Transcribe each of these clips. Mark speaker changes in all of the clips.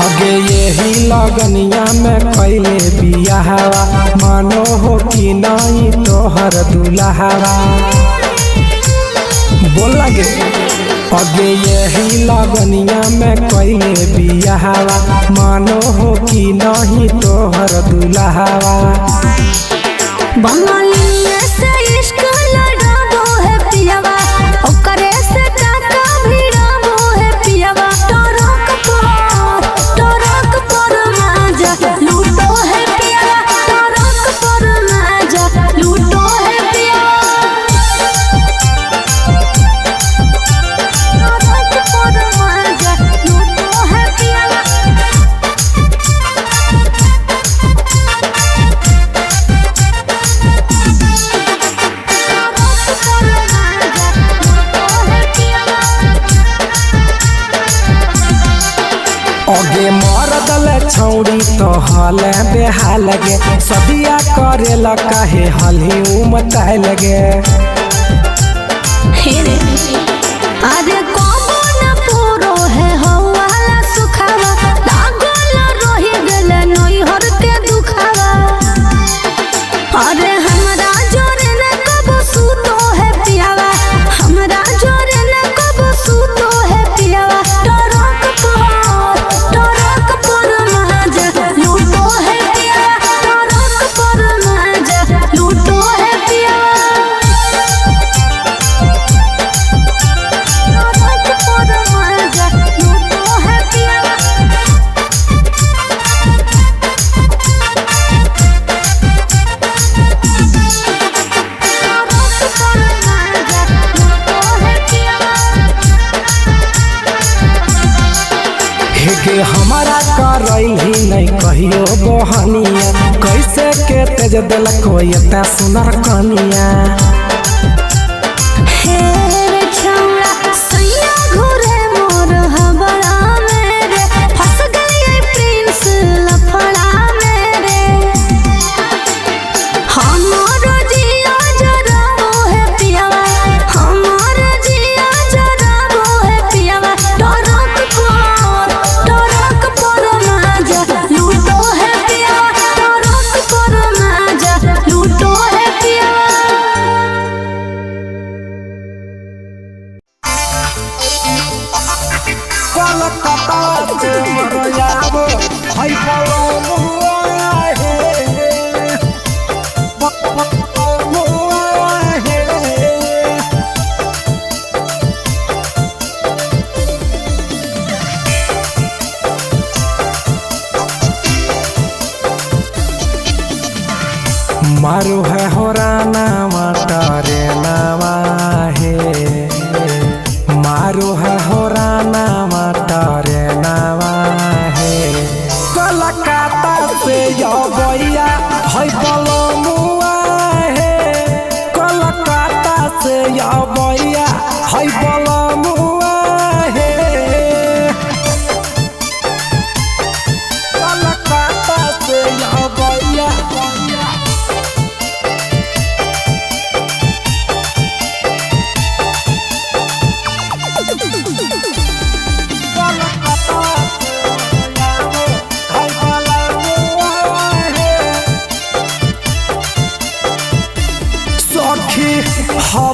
Speaker 1: आगे यही लगनिया में कैले बियाहवा मानो हो कि नहीं तोहर दुल्हावा बोल लगे। आगे यही लगनिया में कैले बियाहवा मानो हो कि नहीं तोहर दुल्हावा।
Speaker 2: बंगाली से इश्क लड़ाबो है पियावा ओकरे से टाका भिड़ाबो है पियावा। टरक पर माजा लूटो है पियावा टरक पर माजा लूटो है पियावा। टरक पर माजा लूटो है पियावा।
Speaker 1: आगे मरदल छौड़ी तो हाल बेहाल गे सदिया करे काहे हली उमताए लगे।
Speaker 2: अरे कबो न पूरो है हवाला सुखावा लागल रही गेले नैहर के दुखावा। अरे हमरा जोरे न कबो सूतो है पियावा हमरा जोरे न कबो सूतो है पियावा। टरक पर माजा लूटो है पियावा टरक पर माजा लूटो है पियावा।
Speaker 1: हेगे हमारा करैल ही नहीं कहियो बहनिया कैसे के तेज दिल कोई इतना सुनर कनिया। मारो है होराना माटारे नावा है मारो है होराना माटारे नावा है। कलकत्ता से यो भैया है बलमुआ है कलकत्ता से यो भैया है बलमुआ है कलकत्ता से यो भैया।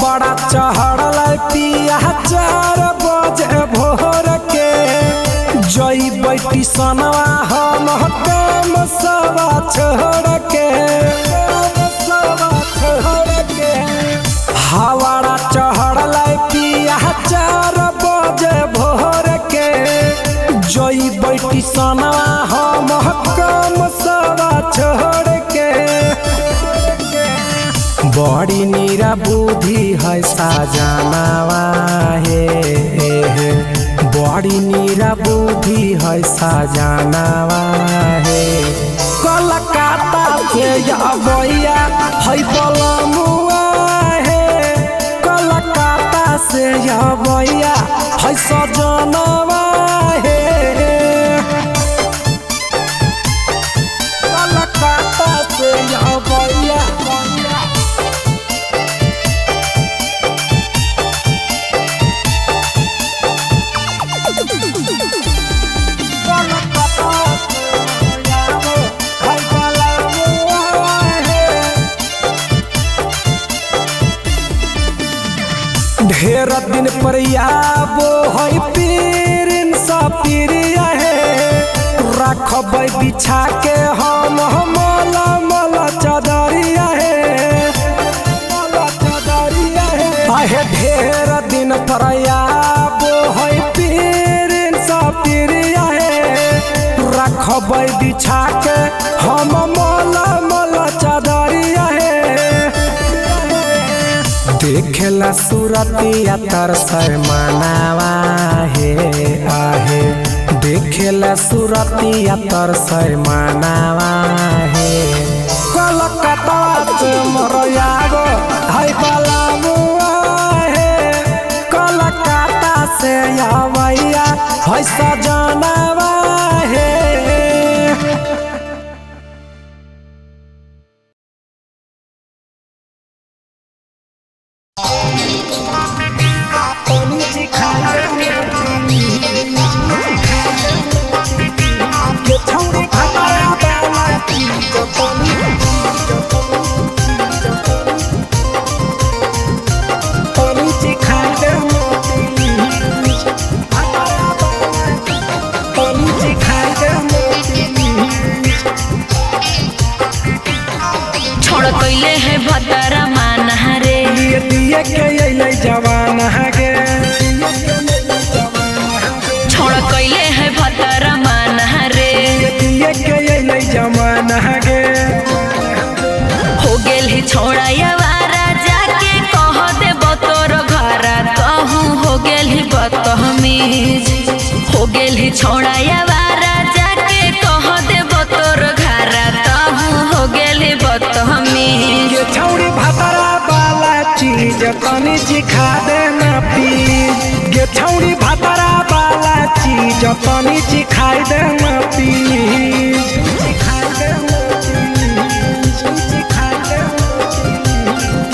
Speaker 1: बड़ा चढ़ल पिया 4 बजे भोर के जई बैठी सनवा हम काम सवा छोड़ के हवाड़ा चढ़ल पिया 4 बजे भोर के जई बैठी सनवा हम काम सवा छोड़ के। बड़ी नीरा बुद्धि है साजनावा है बड़ी नीरा बुद्धि है साजनावा है। कलकत्ता से या भैया है बलमुआ है कलकत्ता से या भैया है सजनवा है कलकत्ता से या भैया। ढेर दिन पर आबो है पीरिन सपीरिया है रखब बिछा के हम मला मला चदरिया है आहे ढेर दिन पर आबो है पीरिन सपीरिया है रखब बिछा के हम मला मला चदरिया है देखेला सूरतिया तरसर मनावा है आहे देखेला सूरतिया तरसर मनावा है कलकत्ता से मोरयागो हाय बलामुआ है कलकत्ता से आवैया हाय सजनावा है
Speaker 2: कैले है भतरा माना रे
Speaker 1: दिए के अइले जवान गे
Speaker 2: छोड़ कैले है भतरा माना रे
Speaker 1: दिए के अइले जवान गे
Speaker 2: हो गेल ही छोड़ा यावारा जाके कह दे बतोर घरा कहूँ हो गेल ही बदतमीज हो गेल ही छोड़ा यावारा जाके कह दे बतोर घरा कहूँ हो गेल ही बदतमीज
Speaker 1: ये छौड़ी भतरा वाला चीज तनी चिखा देना प्लीज ये छौड़ी भतरा वाला चीज तनी चिखा देना प्लीज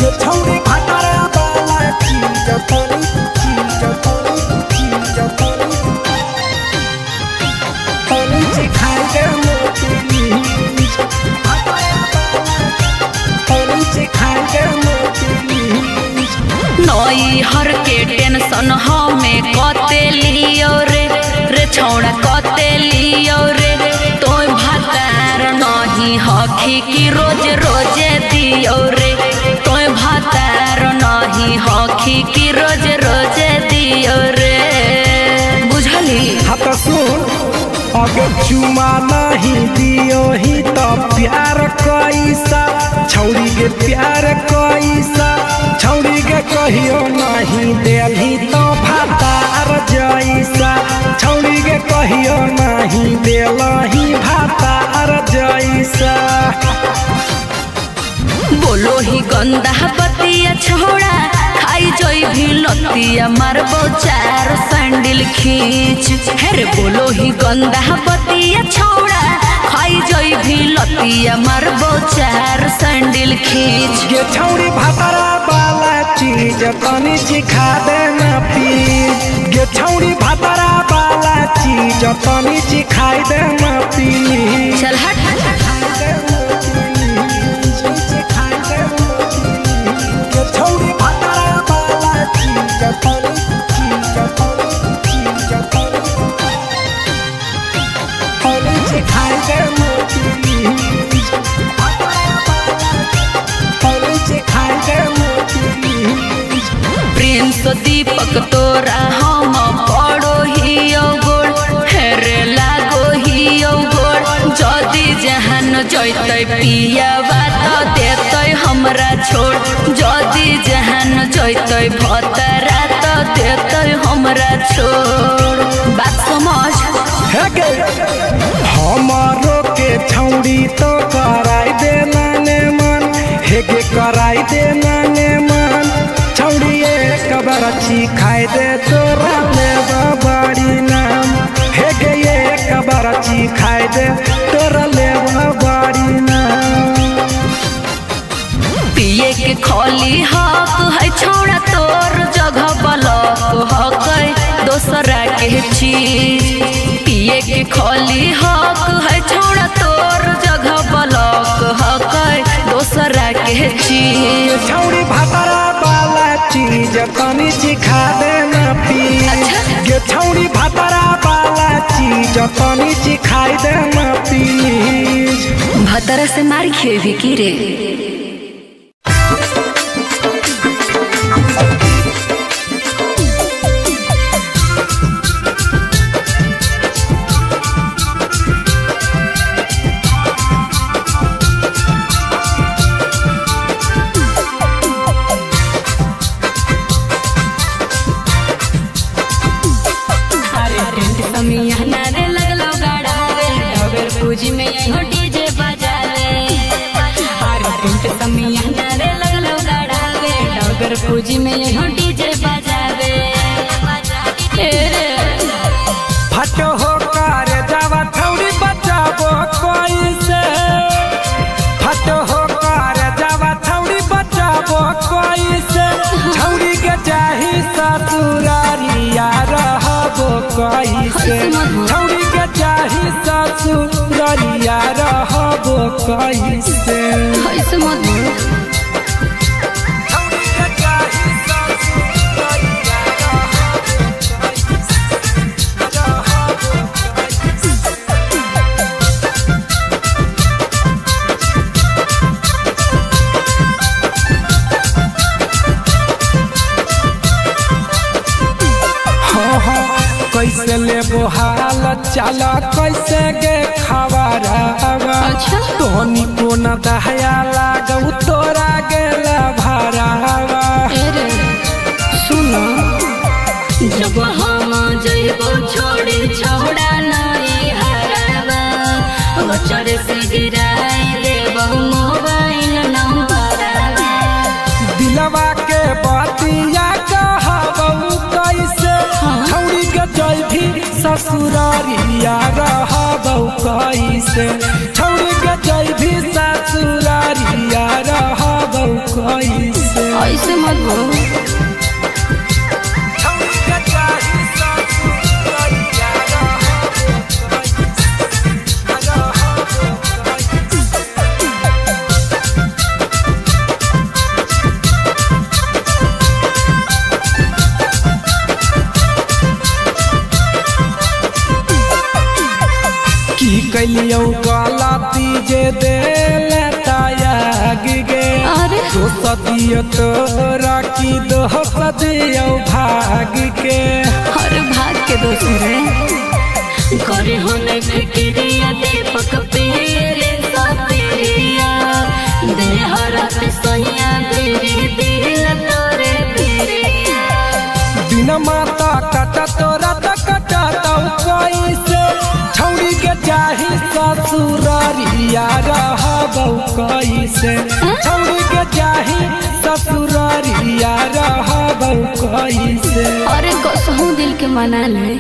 Speaker 1: ये छौड़ी भतरा वाला चीज तनी चिखा देना
Speaker 2: नई हर के टेंशन हमें कते लियो रे छौड़ा कते लियो रे तो भातार नहीं हखी की रोज रोजे दियो रे तो भातार नहीं हखी की रोज रोजे दियो रे बुझली
Speaker 1: हाथ सुन अगर चुमा नहीं दियो ही तो प्यार कैसा छौड़ी के प्यार कैसा छौड़ी के कहियो नहीं देली तो भातार जैसा छौड़ी के कहियो नहीं देलही भातार जैसा
Speaker 2: बोलो ही गंदा बतिया छोड़ा खाई जोई भी लतिया मारबो चार सैंडल खींच हेरे बोलो ही गंदा बतिया छोड़ा खाई जोई भी लतिया मारबो चार सैंडल खींच
Speaker 1: ये छौड़ी भतरा वाला चीज तनी चिखा देना प्लीज ये छौड़ी भतरा वाला चीज तनी चिखा देना प्लीज
Speaker 2: चल हट प्रिंस दीपक तोरा हम पड़ो ही गोड़ हेरे लागो ही गोड़ जदी जहान जैते पिया बात देते हमरा छोड़ जदी जहान जैते भतरा तो देते हमरा छोड़ बात समझ
Speaker 1: हमारो के छौड़ी तो कराई देना ने मन हेगे कराई देना ने मन छौड़ी एक बरची खाई दे तोरा ले बड़ी नाम हेगे एक बरची खाई दे तोरा ले बड़ी नाम
Speaker 2: पिए के खोली हक है छोड़ा तोर जगह बलक हक दोसरा के चीज पिए के खोली हक है छोड़ा तोर जगह बलक हक दोसरा के चीज
Speaker 1: छौड़ी भतरा वाला चीज तनी चिखा देना प्लीज गे छौड़ी भतरा वाला चीज तनी चिखाई देना प्लीज।
Speaker 2: भतरा से मार खेबी की रे। पूजी में यही डीजे बजावे हर टेंट समियाना रे लगलो गाड़ावे डगर पूजी में यही डीजे बजावे
Speaker 1: फट हो कर जावा थौड़ी बचाबो कोई से फट हो कर जावा थौड़ी बचाबो कोई से छौड़ी के चाही ससुरारिया रहबो कोई से छौड़ी के चाही ससुरारिया रहबो कोई से
Speaker 2: ऐसे मत बोल। कैसे ले बोहाल चला कैसे गे खबरावा तोनी को न दहया लागू तोरा गेला भरावा। सुनो जब हम जइबो छोड़ी छोड़ा नहीं हरावा बचर से गिराई देबो मोबाइल नंबरवा
Speaker 1: दिलवा के बातिया कहबो कैसे छौड़ी के जइभी ससुरारिया रहबो कैसे छौड़ी के जइभी ससुरारिया रहबो कैसे
Speaker 2: ऐसे मत बोल। कैलियो गलती जे दिल त्याग गे तो सदियो तोरा की दोह सदियो भाग के हर भाग के दोसरे करे होने फिक्रिया दीपक पीरे सपिरिया दे हरत सैया तेरी दिल तोरे पिरिया
Speaker 1: दिन माता कटा तोरा कटा तो कैसे छौड़ी के चाही ससुरारिया रहबो कैसे छौड़ी के चाही ससुरारिया रहबो कैसे।
Speaker 2: अरे कसहू दिल के मना ले।